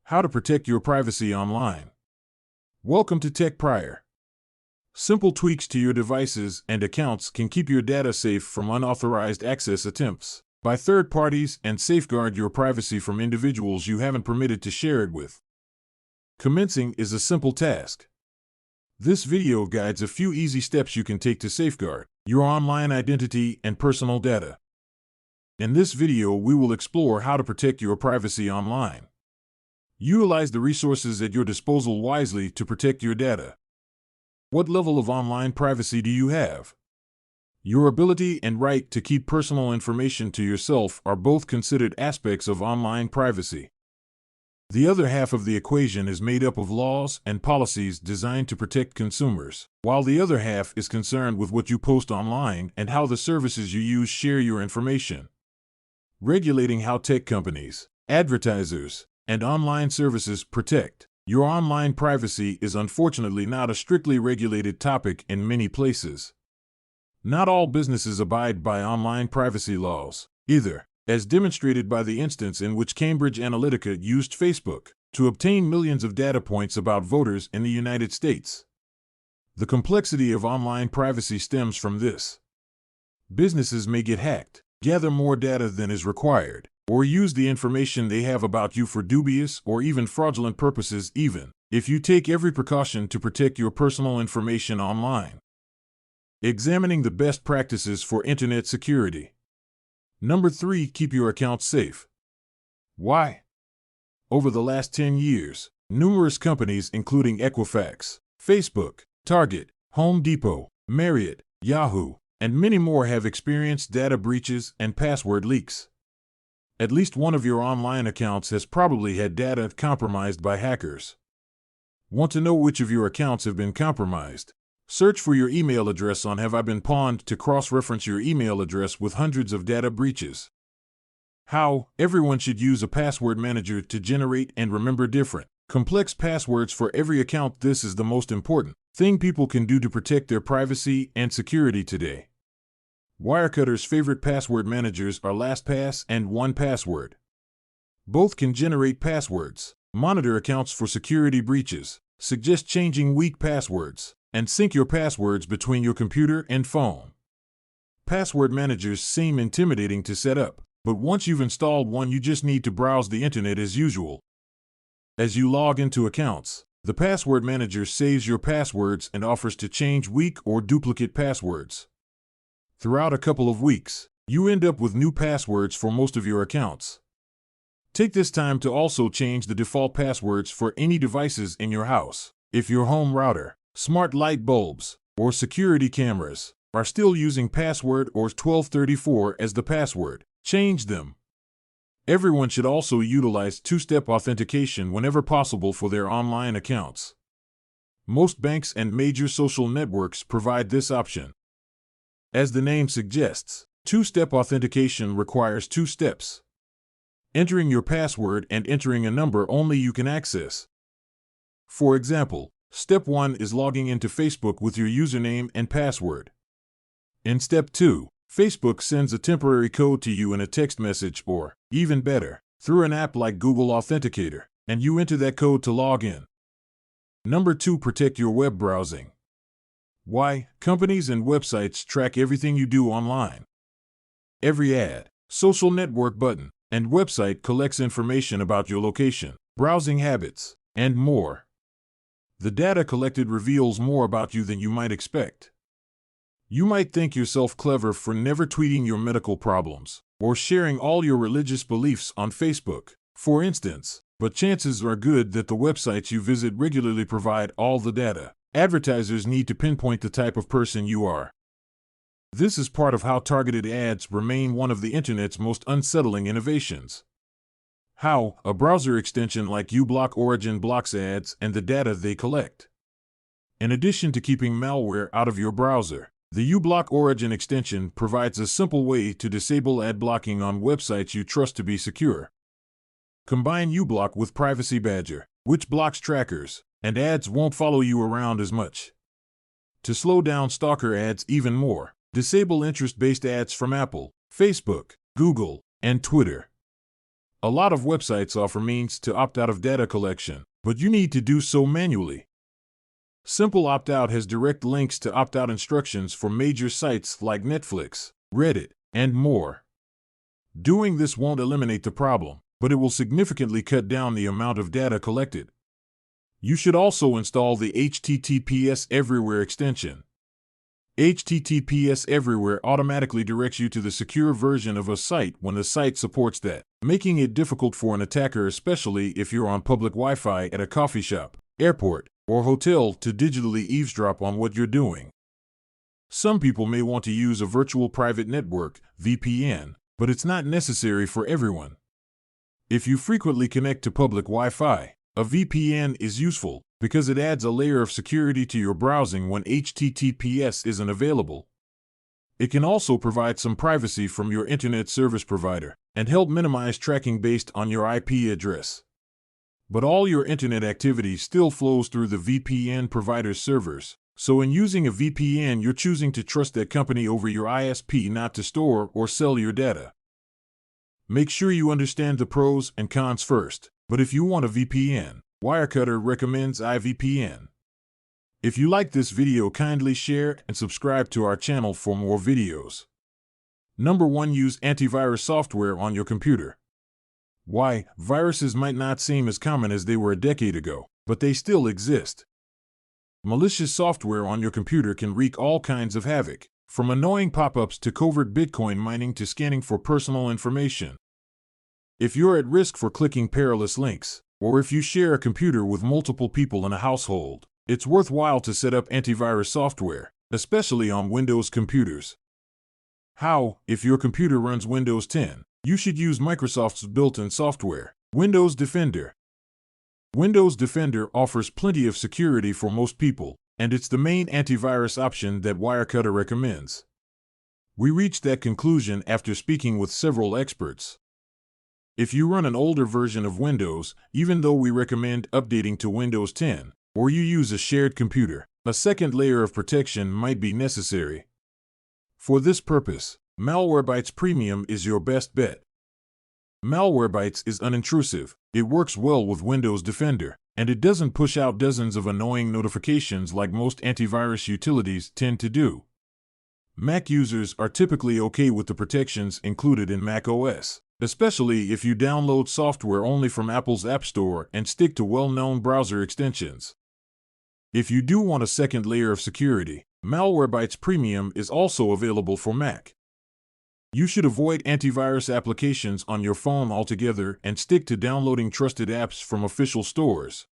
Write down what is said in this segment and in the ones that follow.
How to protect your privacy online. Welcome to Tech Prior. Simple tweaks to your devices and accounts can keep your data safe from unauthorized access attempts by third parties and safeguard your privacy from individuals you haven't permitted to share it with. Commencing is a simple task. This video guides a few easy steps you can take to safeguard your online identity and personal data. In this video, we will explore how to protect your privacy online. Utilize the resources at your disposal wisely to protect your data. What level of online privacy do you have? Your ability and right to keep personal information to yourself are both considered aspects of online privacy. The other half of the equation is made up of laws and policies designed to protect consumers, while the other half is concerned with what you post online and how the services you use share your information. Regulating how tech companies, advertisers, and online services protect your online privacy is unfortunately not a strictly regulated topic in many places. Not all businesses abide by online privacy laws, either, as demonstrated by the instance in which Cambridge Analytica used Facebook to obtain millions of data points about voters in the United States. The complexity of online privacy stems from this. Businesses may get hacked, gather more data than is required, or use the information they have about you for dubious or even fraudulent purposes, even if you take every precaution to protect your personal information online. Examining the best practices for internet security. Number 3, keep your accounts safe. Why? Over the last 10 years, numerous companies including Equifax, Facebook, Target, Home Depot, Marriott, Yahoo, and many more have experienced data breaches and password leaks. At least one of your online accounts has probably had data compromised by hackers. Want to know which of your accounts have been compromised? Search for your email address on Have I Been Pawned to cross-reference your email address with hundreds of data breaches. How? Everyone should use a password manager to generate and remember different, complex passwords for every account. This is the most important thing people can do to protect their privacy and security today. Wirecutter's favorite password managers are LastPass and 1Password. Both can generate passwords, monitor accounts for security breaches, suggest changing weak passwords, and sync your passwords between your computer and phone. Password managers seem intimidating to set up, but once you've installed one, you just need to browse the internet as usual. As you log into accounts, the password manager saves your passwords and offers to change weak or duplicate passwords. Throughout a couple of weeks, you end up with new passwords for most of your accounts. Take this time to also change the default passwords for any devices in your house. If your home router, smart light bulbs, or security cameras are still using password or 1234 as the password, change them. Everyone should also utilize two-step authentication whenever possible for their online accounts. Most banks and major social networks provide this option. As the name suggests, two-step authentication requires 2 steps. Entering your password and entering a number only you can access. For example, step 1 is logging into Facebook with your username and password. In step 2, Facebook sends a temporary code to you in a text message or, even better, through an app like Google Authenticator, and you enter that code to log in. Number 2, protect your web browsing. Why? Companies and websites track everything you do online. Every ad, social network button, and website collects information about your location, browsing habits, and more. The data collected reveals more about you than you might expect. You might think yourself clever for never tweeting your medical problems or sharing all your religious beliefs on Facebook, for instance, but chances are good that the websites you visit regularly provide all the data. Advertisers need to pinpoint the type of person you are. This is part of how targeted ads remain one of the internet's most unsettling innovations. How? A browser extension like uBlock Origin blocks ads and the data they collect. In addition to keeping malware out of your browser, the uBlock Origin extension provides a simple way to disable ad blocking on websites you trust to be secure. Combine uBlock with Privacy Badger, which blocks trackers, and ads won't follow you around as much. To slow down stalker ads even more, disable interest-based ads from Apple, Facebook, Google, and Twitter. A lot of websites offer means to opt out of data collection, but you need to do so manually. Simple Opt-out has direct links to opt-out instructions for major sites like Netflix, Reddit, and more. Doing this won't eliminate the problem, but it will significantly cut down the amount of data collected. You should also install the HTTPS Everywhere extension. HTTPS Everywhere automatically directs you to the secure version of a site when the site supports that, making it difficult for an attacker, especially if you're on public Wi-Fi at a coffee shop, airport, or hotel, to digitally eavesdrop on what you're doing. Some people may want to use a virtual private network, VPN, but it's not necessary for everyone. If you frequently connect to public Wi-Fi, a VPN is useful because it adds a layer of security to your browsing when HTTPS isn't available. It can also provide some privacy from your internet service provider and help minimize tracking based on your IP address. But all your internet activity still flows through the VPN provider's servers, so in using a VPN, you're choosing to trust that company over your ISP not to store or sell your data. Make sure you understand the pros and cons first, but if you want a VPN, Wirecutter recommends iVPN. If you like this video, kindly share and subscribe to our channel for more videos. Number 1. Use antivirus software on your computer. Why? Viruses might not seem as common as they were a decade ago, but they still exist. Malicious software on your computer can wreak all kinds of havoc, from annoying pop-ups to covert Bitcoin mining to scanning for personal information. If you're at risk for clicking perilous links, or if you share a computer with multiple people in a household, it's worthwhile to set up antivirus software, especially on Windows computers. How? If your computer runs Windows 10, you should use Microsoft's built-in software, Windows Defender. Windows Defender offers plenty of security for most people, and it's the main antivirus option that Wirecutter recommends. We reached that conclusion after speaking with several experts. If you run an older version of Windows, even though we recommend updating to Windows 10, or you use a shared computer, a second layer of protection might be necessary. For this purpose, Malwarebytes Premium is your best bet. Malwarebytes is unintrusive, it works well with Windows Defender, and it doesn't push out dozens of annoying notifications like most antivirus utilities tend to do. Mac users are typically okay with the protections included in macOS, especially if you download software only from Apple's App Store and stick to well-known browser extensions. If you do want a second layer of security, Malwarebytes Premium is also available for Mac. You should avoid antivirus applications on your phone altogether and stick to downloading trusted apps from official stores.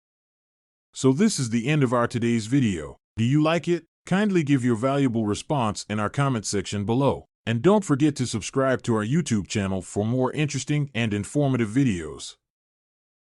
So this is the end of our today's video. Do you like it? Kindly give your valuable response in our comment section below. And don't forget to subscribe to our YouTube channel for more interesting and informative videos.